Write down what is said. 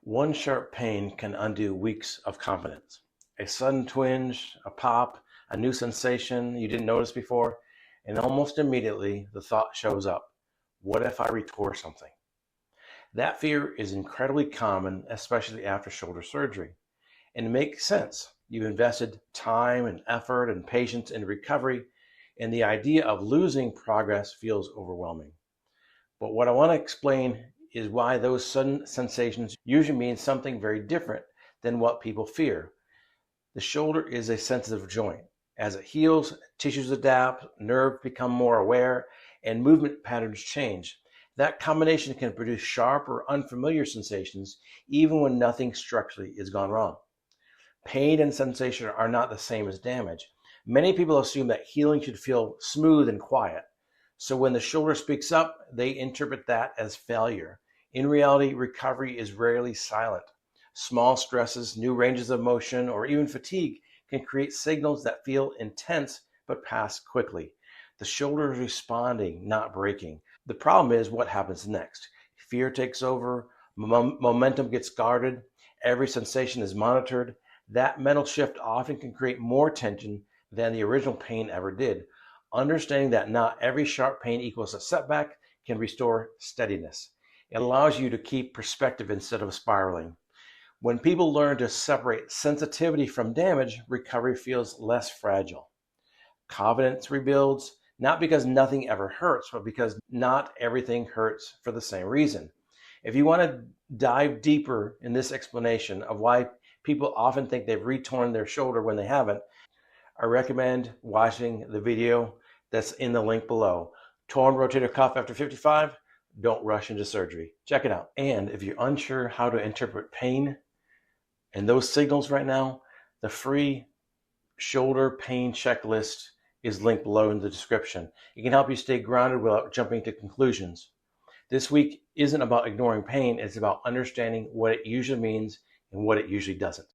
One sharp pain can undo weeks of confidence. A sudden twinge, a pop, a new sensation you didn't notice before, and almost immediately the thought shows up. What if I retore something? That fear is incredibly common, especially after shoulder surgery. And it makes sense. You've invested time and effort and patience in recovery, and the idea of losing progress feels overwhelming. But what I want to explain is why those sudden sensations usually mean something very different than what people fear. The shoulder is a sensitive joint. As it heals, tissues adapt, nerves become more aware, and movement patterns change. That combination can produce sharp or unfamiliar sensations even when nothing structurally is gone wrong. Pain and sensation are not the same as damage. Many people assume that healing should feel smooth and quiet. So when the shoulder speaks up, they interpret that as failure. In reality, recovery is rarely silent. Small stresses, new ranges of motion, or even fatigue can create signals that feel intense but pass quickly. The shoulder is responding, not breaking. The problem is what happens next. Fear takes over, momentum gets guarded, every sensation is monitored. That mental shift often can create more tension than the original pain ever did. Understanding that not every sharp pain equals a setback can restore steadiness. It allows you to keep perspective instead of spiraling. When people learn to separate sensitivity from damage, recovery feels less fragile. Confidence rebuilds, not because nothing ever hurts, but because not everything hurts for the same reason. If you want to dive deeper in this explanation of why people often think they've retorn their shoulder when they haven't, I recommend watching the video that's in the link below. Torn rotator cuff after 55, don't rush into surgery. Check it out. And if you're unsure how to interpret pain and those signals right now, the free shoulder pain checklist is linked below in the description. It can help you stay grounded without jumping to conclusions. This week isn't about ignoring pain, it's about understanding what it usually means and what it usually doesn't.